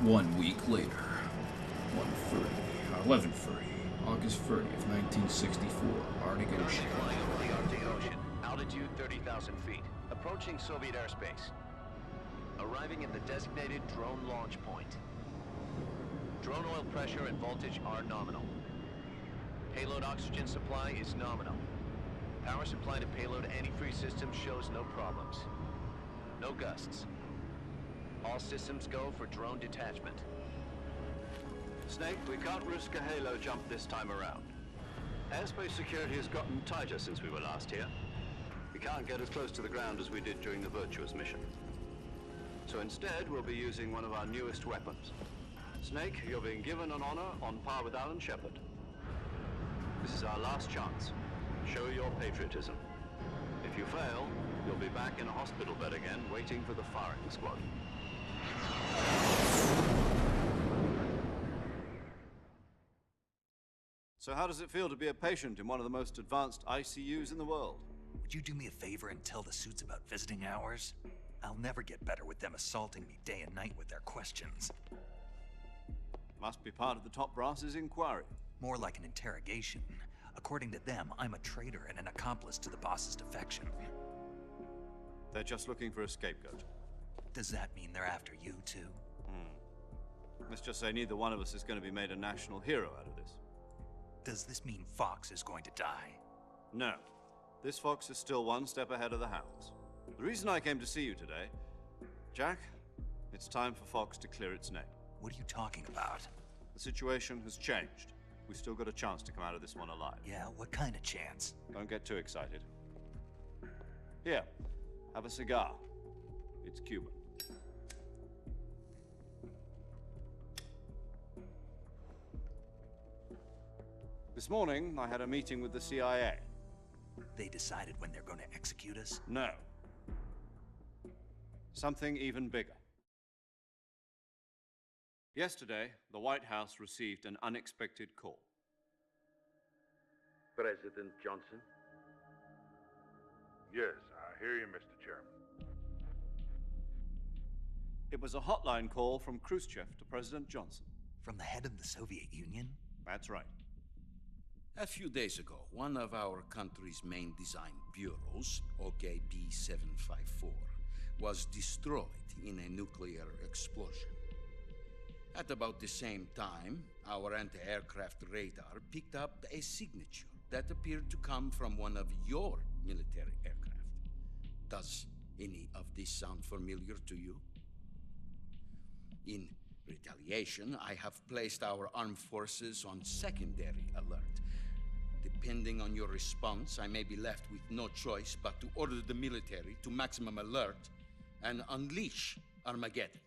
1 week later, 11:30, August 30th, 1964, Arctic Ocean. Flying over the Arctic Ocean, altitude 30,000 feet, approaching Soviet airspace. Arriving at the designated drone launch point. Drone oil pressure and voltage are nominal. Payload oxygen supply is nominal. Power supply to payload antifreeze system shows no problems. No gusts. All systems go for drone detachment. Snake, we can't risk a halo jump this time around. Airspace security has gotten tighter since we were last here. We can't get as close to the ground as we did during the Virtuous mission. So instead, we'll be using one of our newest weapons. Snake, you're being given an honor on par with Alan Shepard. This is our last chance. Show your patriotism. If you fail, you'll be back in a hospital bed again, waiting for the firing squad. So how does it feel to be a patient in one of the most advanced ICUs in the world? Would you do me a favor and tell the suits about visiting hours? I'll never get better with them assaulting me day and night with their questions. Must be part of the top brass's inquiry. More like an interrogation. According to them, I'm a traitor and an accomplice to the boss's defection. They're just looking for a scapegoat. Does that mean they're after you, too? Let's just say neither one of us is going to be made a national hero out of this. Does this mean Fox is going to die? No. This fox is still one step ahead of the hounds. The reason I came to see you today, Jack, it's time for Fox to clear its name. What are you talking about? The situation has changed. We've still got a chance to come out of this one alive. Yeah, what kind of chance? Don't get too excited. Here, have a cigar. It's Cuban. This morning, I had a meeting with the CIA. They decided when they're going to execute us? No. Something even bigger. Yesterday, the White House received an unexpected call. President Johnson? Yes, I hear you, Mr. Chairman. It was a hotline call from Khrushchev to President Johnson. From the head of the Soviet Union? That's right. A few days ago, one of our country's main design bureaus, OKB-754, was destroyed in a nuclear explosion. At about the same time, our anti-aircraft radar picked up a signature that appeared to come from one of your military aircraft. Does any of this sound familiar to you? In retaliation, I have placed our armed forces on secondary alert. Depending on your response, I may be left with no choice but to order the military to maximum alert and unleash Armageddon.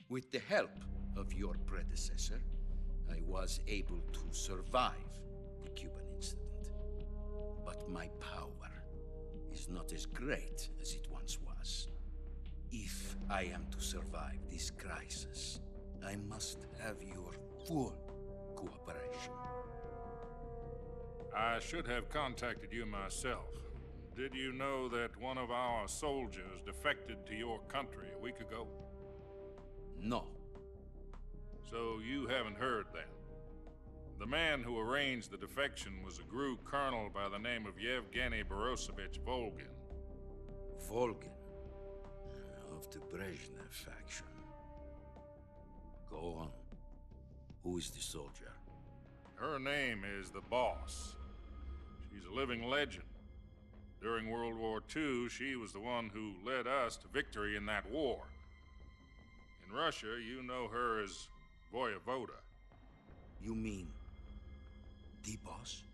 With the help of your predecessor, I was able to survive the Cuban incident. But my power is not as great as it once was. If I am to survive this crisis, I must have your full cooperation. I should have contacted you myself. Did you know that one of our soldiers defected to your country a week ago? No. So you haven't heard then. The man who arranged the defection was a GRU colonel by the name of Yevgeny Borosovich Volgin. Volgin, of the Brezhnev faction. Go on. Who is the soldier? Her name is the Boss. She's a living legend. During World War II, she was the one who led us to victory in that war. In Russia, you know her as Voyevoda. You mean the Boss?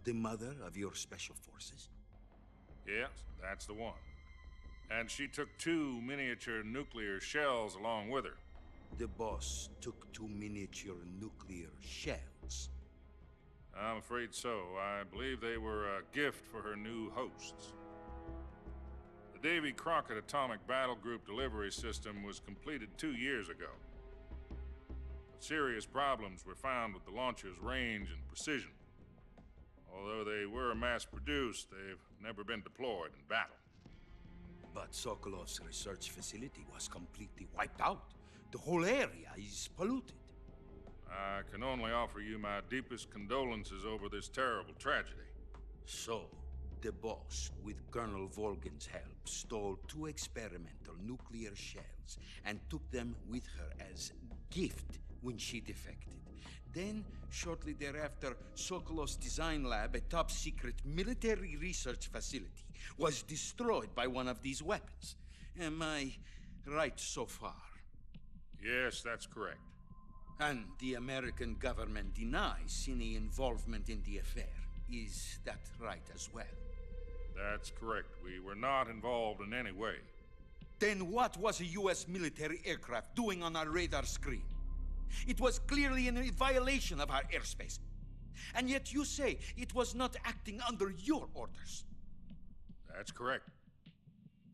The mother of your special forces? Yes, that's the one. And she took 2 miniature nuclear shells along with her. The Boss took 2 miniature nuclear shells. I'm afraid so. I believe they were a gift for her new hosts. The Davy Crockett Atomic Battle Group delivery system was completed 2 years ago. But serious problems were found with the launcher's range and precision. Although they were mass-produced, they've never been deployed in battle. But Sokolov's research facility was completely wiped out The whole area is polluted. I can only offer you my deepest condolences over this terrible tragedy. So, the boss, with Colonel Volgin's help, stole 2 experimental nuclear shells and took them with her as gift when she defected. Then, shortly thereafter, Sokolov's design lab, a top-secret military research facility, was destroyed by one of these weapons. Am I right so far? Yes, that's correct. And the American government denies any involvement in the affair. Is that right as well? That's correct. We were not involved in any way. Then what was a U.S. military aircraft doing on our radar screen? It was clearly in violation of our airspace. And yet you say it was not acting under your orders. That's correct.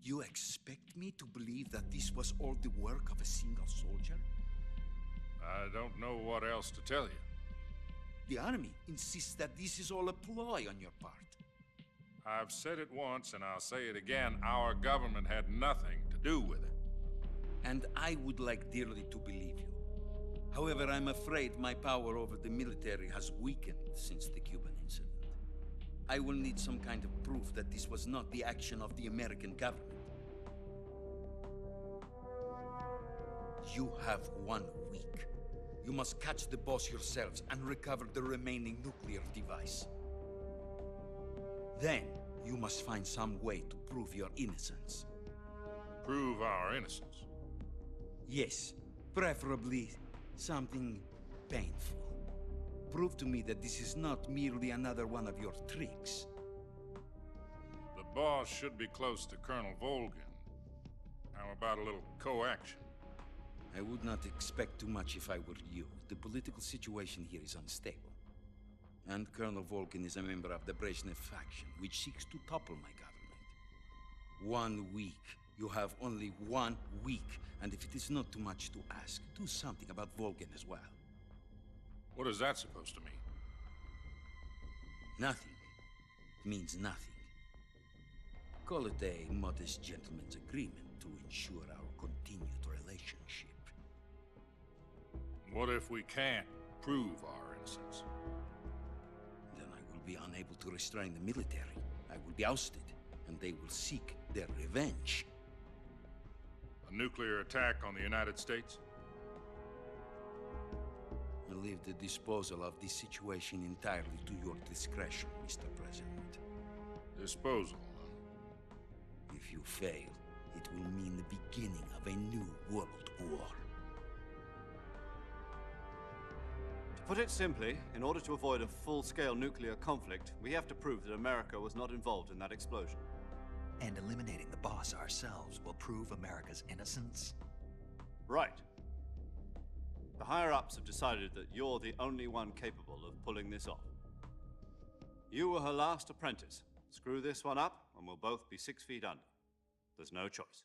You expect me to believe that this was all the work of a single soldier? I don't know what else to tell you. The army insists that this is all a ploy on your part. I've said it once and I'll say it again. Our government had nothing to do with it. And I would like dearly to believe you. However, I'm afraid my power over the military has weakened since the Cuban incident. I will need some kind of proof that this was not the action of the American government. You have 1 week. You must catch the boss yourselves and recover the remaining nuclear device. Then, you must find some way to prove your innocence. Prove our innocence. Yes, preferably something painful. Prove to me that this is not merely another one of your tricks. The boss should be close to Colonel Volgin. How about a little co-action? I would not expect too much if I were you. The political situation here is unstable. And Colonel Volgin is a member of the Brezhnev faction, which seeks to topple my government. 1 week. You have only 1 week. And if it is not too much to ask, do something about Volgin as well. What is that supposed to mean? Nothing. It means nothing. Call it a modest gentleman's agreement to ensure our continued relationship. What if we can't prove our innocence? Then I will be unable to restrain the military. I will be ousted, and they will seek their revenge. A nuclear attack on the United States? I leave the disposal of this situation entirely to your discretion, Mr. President. Disposal, huh? If you fail, it will mean the beginning of a new world war. To put it simply, in order to avoid a full-scale nuclear conflict, we have to prove that America was not involved in that explosion. And eliminating the boss ourselves will prove America's innocence? Right. The higher-ups have decided that you're the only one capable of pulling this off. You were her last apprentice. Screw this one up, and we'll both be 6 feet under. There's no choice.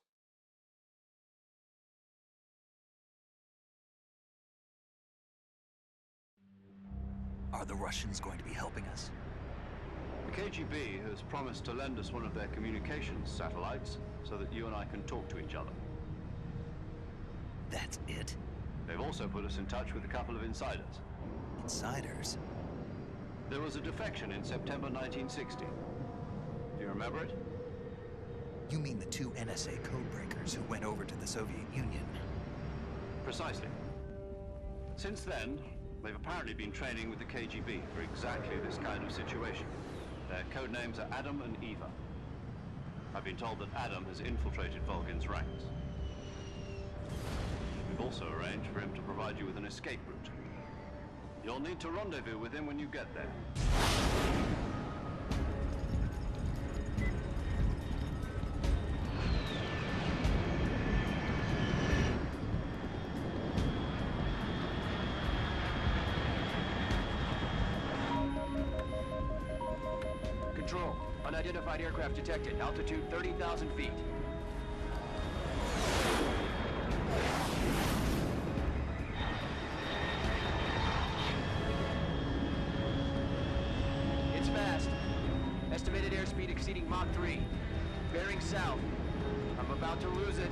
Are the Russians going to be helping us? The KGB has promised to lend us one of their communications satellites so that you and I can talk to each other. That's it? They've also put us in touch with a couple of insiders. Insiders? There was a defection in September 1960. Do you remember it? You mean the 2 NSA codebreakers who went over to the Soviet Union? Precisely. Since then, they've apparently been training with the KGB for exactly this kind of situation. Their code names are Adam and Eva. I've been told that Adam has infiltrated Volgin's ranks. We've also arranged for him to provide you with an escape route. You'll need to rendezvous with him when you get there. Control. Unidentified aircraft detected. Altitude 30,000 feet. It's fast. Estimated airspeed exceeding Mach 3. Bearing south. I'm about to lose it.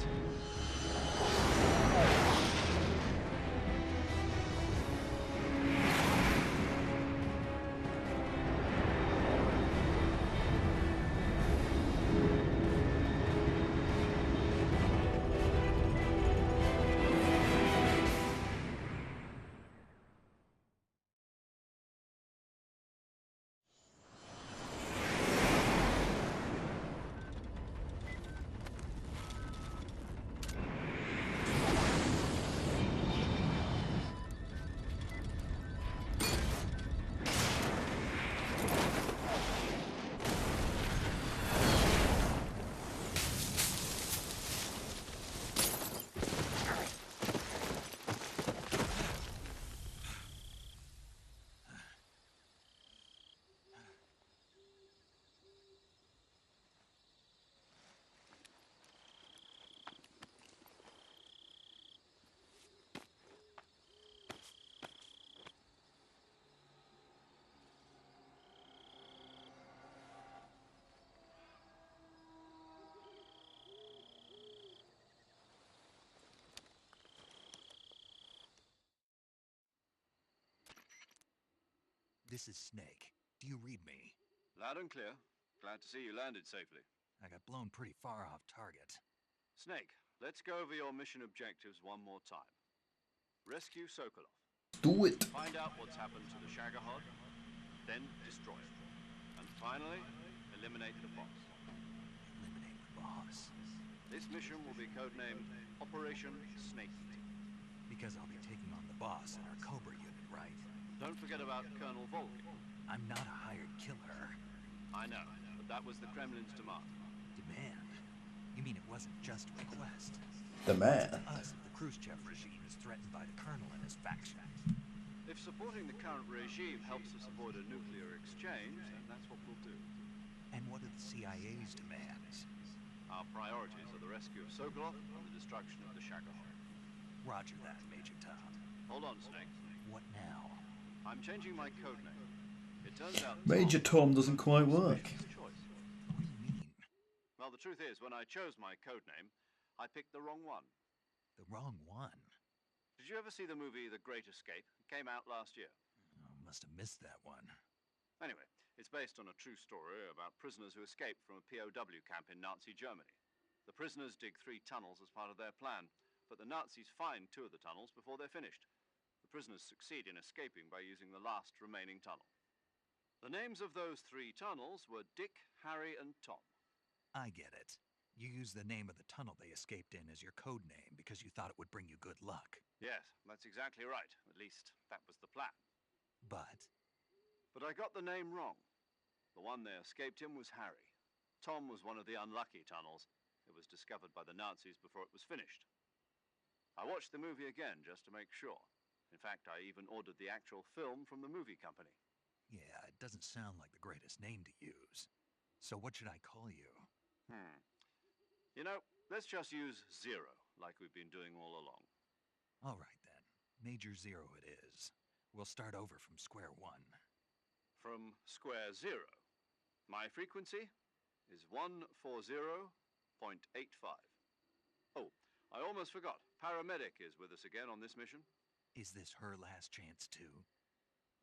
This is Snake. Do you read me? Loud and clear. Glad to see you landed safely. I got blown pretty far off target. Snake, let's go over your mission objectives one more time. Rescue Sokolov. Do it. Find out what's happened to the Shagohod, then destroy it. And finally, eliminate the boss. Eliminate the boss. This mission will be codenamed Operation Snake Eater. Because I'll be taking on the boss in our Cobra unit, right? Don't forget about Colonel Volkin. I'm not a hired killer. I know, but that was the Kremlin's demand. Demand? You mean it wasn't just a request? Demand. Us if the Khrushchev regime is threatened by the Colonel and his faction. If supporting the current regime helps us avoid a nuclear exchange, then that's what we'll do. And what are the CIA's demands? Our priorities are the rescue of Sokolov and the destruction of the Shagohod. Roger that, Major Tom. Hold on, Snake. What now? I'm changing my code name. It turns out Major Tom doesn't quite work. Choice. What do you mean? Well, the truth is, when I chose my code name, I picked the wrong one. The wrong one? Did you ever see the movie The Great Escape? It came out last year. Oh, must have missed that one. Anyway, it's based on a true story about prisoners who escaped from a POW camp in Nazi Germany. The prisoners dig 3 tunnels as part of their plan, but the Nazis find 2 of the tunnels before they're finished. The prisoners succeed in escaping by using the last remaining tunnel. The names of those 3 tunnels were Dick, Harry, and Tom. I get it. You used the name of the tunnel they escaped in as your code name because you thought it would bring you good luck. Yes, that's exactly right. At least, that was the plan. But But I got the name wrong. The one they escaped in was Harry. Tom was one of the unlucky tunnels. It was discovered by the Nazis before it was finished. I watched the movie again just to make sure. In fact, I even ordered the actual film from the movie company. yeah, it doesn't sound like the greatest name to use. So what should I call you? You know, let's just use Zero, like we've been doing all along. All right then. Major Zero it is. We'll start over from square one. From square 0. My frequency is 140.85. Oh, I almost forgot. Paramedic is with us again on this mission. Is this her last chance too?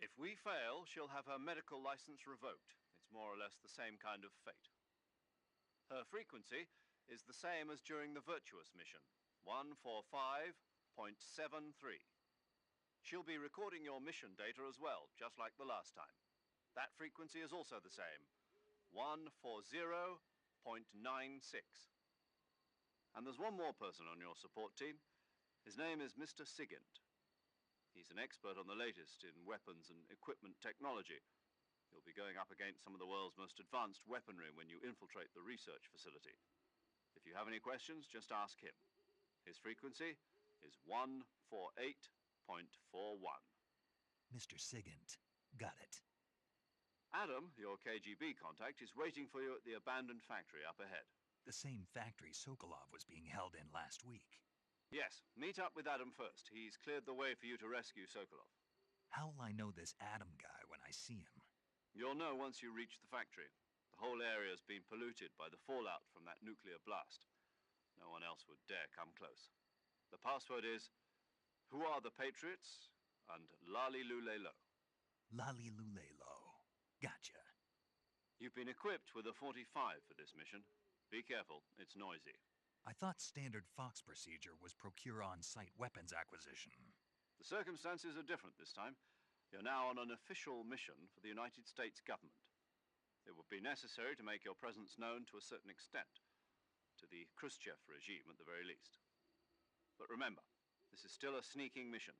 If we fail, she'll have her medical license revoked. It's more or less the same kind of fate. Her frequency is the same as during the Virtuous mission, 145.73. She'll be recording your mission data as well, just like the last time. That frequency is also the same, 140.96. And there's one more person on your support team. His name is Mr. Sigint. He's an expert on the latest in weapons and equipment technology. You'll be going up against some of the world's most advanced weaponry when you infiltrate the research facility. If you have any questions, just ask him. His frequency is 148.41. Mr. Sigint. Got it. Adam, your KGB contact, is waiting for you at the abandoned factory up ahead. The same factory Sokolov was being held in last week. Yes, meet up with Adam first. He's cleared the way for you to rescue Sokolov. How'll I know this Adam guy when I see him? You'll know once you reach the factory. The whole area's been polluted by the fallout from that nuclear blast. No one else would dare come close. The password is, "Who are the Patriots?" and Lali Lulelo. Lali Lulelo. Gotcha. You've been equipped with a 45 for this mission. Be careful, it's noisy. I thought standard Fox procedure was procure on-site weapons acquisition. The circumstances are different this time. You're now on an official mission for the United States government. It would be necessary to make your presence known to a certain extent, to the Khrushchev regime at the very least. But remember, this is still a sneaking mission.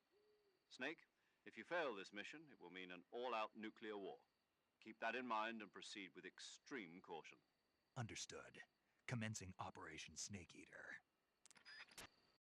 Snake, if you fail this mission, it will mean an all-out nuclear war. Keep that in mind and proceed with extreme caution. Understood. Commencing Operation Snake Eater.